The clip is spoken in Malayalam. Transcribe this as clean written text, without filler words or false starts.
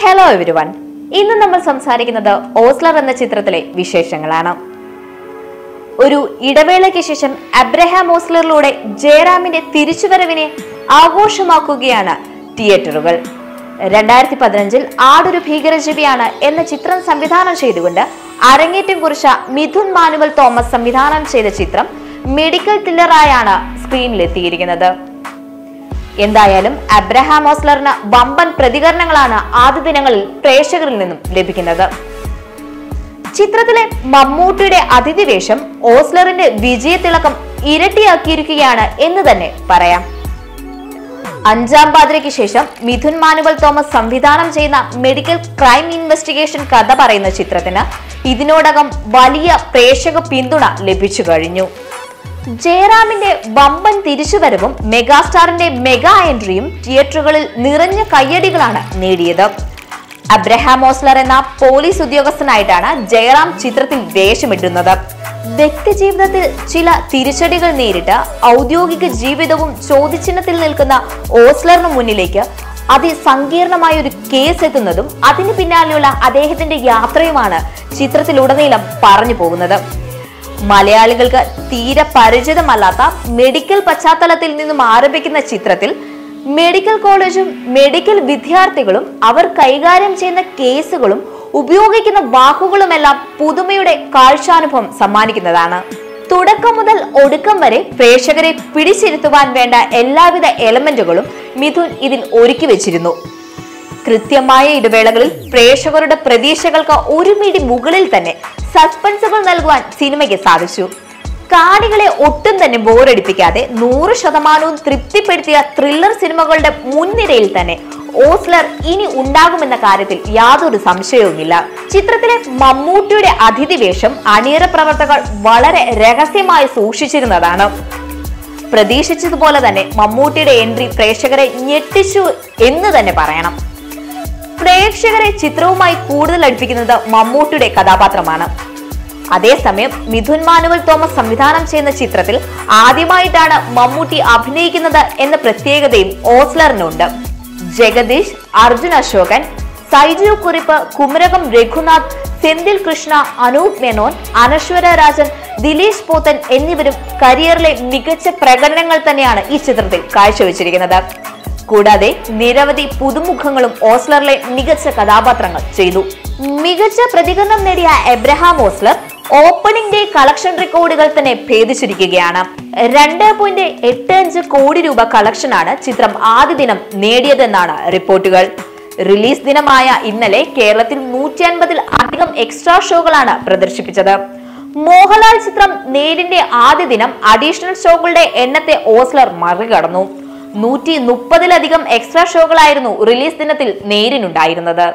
ഹലോ എവരിവൺ, ഇന്ന് നമ്മൾ സംസാരിക്കുന്നത് ഓസ്ലർ എന്ന ചിത്രത്തിലെ വിശേഷങ്ങളാണ്. ഒരു ഇടവേളയ്ക്ക് ശേഷം അബ്രഹാം ഓസ്ലറിലൂടെ ജയറാമിന്റെ തിരിച്ചുവരവിനെ ആഘോഷമാക്കുകയാണ് തിയേറ്ററുകൾ. 2015 ആടൊരു ഭീകരജീവിയാണ് എന്ന ചിത്രം സംവിധാനം ചെയ്തുകൊണ്ട് അരങ്ങേറ്റം കുറിച്ച മിഥുൻ മാനുവൽ തോമസ് സംവിധാനം ചെയ്ത ചിത്രം മെഡിക്കൽ ത്രില്ലറായാണ് സ്ക്രീനിലെത്തിയിരിക്കുന്നത്. എന്തായാലും അബ്രഹാം ഓസ്ലറിന് വമ്പൻ പ്രതികരണങ്ങളാണ് ആദ്യ ദിനങ്ങളിൽ പ്രേക്ഷകരിൽ നിന്നും ലഭിക്കുന്നത്. ചിത്രത്തിലെ മമ്മൂട്ടിയുടെ അതിഥിവേഷം ഓസ്ലറിന്റെ വിജയത്തിളക്കം ഇരട്ടിയാക്കിയിരിക്കുകയാണ് എന്ന് തന്നെ പറയാം. അഞ്ചാം പാതിരയ്ക്ക് ശേഷം മിഥുൻ മാനുവൽ തോമസ് സംവിധാനം ചെയ്യുന്ന മെഡിക്കൽ ക്രൈം ഇൻവെസ്റ്റിഗേഷൻ കഥ പറയുന്ന ചിത്രത്തിന് ഇതിനോടകം വലിയ പ്രേക്ഷക പിന്തുണ ലഭിച്ചു കഴിഞ്ഞു. ജയറാമിന്റെ വമ്പൻ തിരിച്ചുവരവും മെഗാസ്റ്റാറിന്റെ മെഗാ എൻട്രിയും തിയേറ്ററുകളിൽ നിറഞ്ഞ കയ്യടികളാണ് നേടിയത്. അബ്രഹാം ഓസ്ലർ എന്ന പോലീസ് ഉദ്യോഗസ്ഥനായിട്ടാണ് ജയറാം ചിത്രത്തിൽ വേഷമിടുന്നത്. വ്യക്തിജീവിതത്തിൽ ചില തിരിച്ചടികൾ നേരിട്ട് ഔദ്യോഗിക ജീവിതവും ചോദ്യചിഹ്നത്തിൽ നിൽക്കുന്ന ഓസ്ലറിന് മുന്നിലേക്ക് അതിസങ്കീർണമായ ഒരു കേസ് എത്തുന്നതും അതിന് പിന്നാലെയുള്ള അദ്ദേഹത്തിന്റെ യാത്രയുമാണ് ചിത്രത്തിലുടനീളം പറഞ്ഞു പോകുന്നത്. മലയാളികൾക്ക് തീരെ പരിചിതമല്ലാത്ത മെഡിക്കൽ പശ്ചാത്തലത്തിൽ നിന്നും ആരംഭിക്കുന്ന ചിത്രത്തിൽ മെഡിക്കൽ കോളേജും മെഡിക്കൽ വിദ്യാർത്ഥികളും അവർ കൈകാര്യം ചെയ്യുന്ന കേസുകളും ഉപയോഗിക്കുന്ന വാക്കുകളുമെല്ലാം പുതുമയുടെ കാഴ്ചാനുഭവം സമ്മാനിക്കുന്നതാണ്. തുടക്കം മുതൽ ഒടുക്കം വരെ പ്രേക്ഷകരെ പിടിച്ചിരുത്തുവാൻ വേണ്ട എല്ലാവിധ എലമെന്റുകളും മിഥുൻ ഇതിൽ ഒരുക്കി വെച്ചിരുന്നു. കൃത്യമായ ഇടവേളകളിൽ പ്രേക്ഷകരുടെ പ്രതീക്ഷകൾക്ക് ഒരു മിടി മുകളിൽ തന്നെ സസ്പെൻസുകൾ നൽകുവാൻ സിനിമയ്ക്ക് സാധിച്ചു. കാണികളെ ഒട്ടും തന്നെ ബോറടിപ്പിക്കാതെ 100% തൃപ്തിപ്പെടുത്തിയ ത്രില്ലർ സിനിമകളുടെ മുൻനിരയിൽ തന്നെ ഓസ്ലർ ഇനി ഉണ്ടാകുമെന്ന കാര്യത്തിൽ യാതൊരു സംശയവുമില്ല. ചിത്രത്തിലെ മമ്മൂട്ടിയുടെ അതിഥിവേഷം അണിയറ പ്രവർത്തകർ വളരെ രഹസ്യമായി സൂക്ഷിച്ചിരുന്നതാണ്. പ്രതീക്ഷിച്ചതുപോലെ തന്നെ മമ്മൂട്ടിയുടെ എൻട്രി പ്രേക്ഷകരെ ഞെട്ടിച്ചു എന്ന് തന്നെ പറയണം. പ്രേക്ഷകരെ ചിത്രവുമായി കൂടുതൽ അടുപ്പിക്കുന്നത് മമ്മൂട്ടിയുടെ കഥാപാത്രമാണ്. അതേസമയം മിഥുൻ മാനുവൽ തോമസ് സംവിധാനം ചെയ്യുന്ന ചിത്രത്തിൽ ആദ്യമായിട്ടാണ് മമ്മൂട്ടി അഭിനയിക്കുന്നത് എന്ന പ്രത്യേകതയും ഓസ്ലറിനുണ്ട്. ജഗദീഷ്, അർജുൻ അശോകൻ, സൈജു കുറിപ്പ്, കുമരകം രഘുനാഥ്, സെന്തിൽ കൃഷ്ണ, അനൂപ് മേനോൻ, അനശ്വര രാജൻ, ദിലീഷ് പോത്തൻ എന്നിവരും കരിയറിലെ മികച്ച പ്രകടനങ്ങൾ തന്നെയാണ് ഈ ചിത്രത്തിൽ കാഴ്ചവെച്ചിരിക്കുന്നത്. കൂടാതെ നിരവധി പുതുമുഖങ്ങളും ഓസ്ലറിലെ മികച്ച കഥാപാത്രങ്ങൾ ചെയ്തു. മികച്ച പ്രതികരണം നേടിയ Abraham Ozler opening day collection റെക്കോർഡുകൾ തന്നെ ഭേദിച്ചിരിക്കുകയാണ്. 2.85 കോടി രൂപ കളക്ഷനാണ് ചിത്രം ആദ്യ ദിനം നേടിയതെന്നാണ് റിപ്പോർട്ടുകൾ. റിലീസ് ദിനമായ ഇന്നലെ കേരളത്തിൽ 150-ൽ അധികം എക്സ്ട്രാ ഷോകളാണ് പ്രദർശിപ്പിച്ചത്. മോഹൻലാൽ ചിത്രം നേരിന്റെ ആദ്യ ദിനം അഡീഷണൽ ഷോകളുടെ എണ്ണത്തെ ഓസ്ലർ മറികടന്നു. 130-ലധികം എക്സ്ട്രാ ഷോകളായിരുന്നു റിലീസ് ദിനത്തിൽ നേരിനുണ്ടായിരുന്നത്.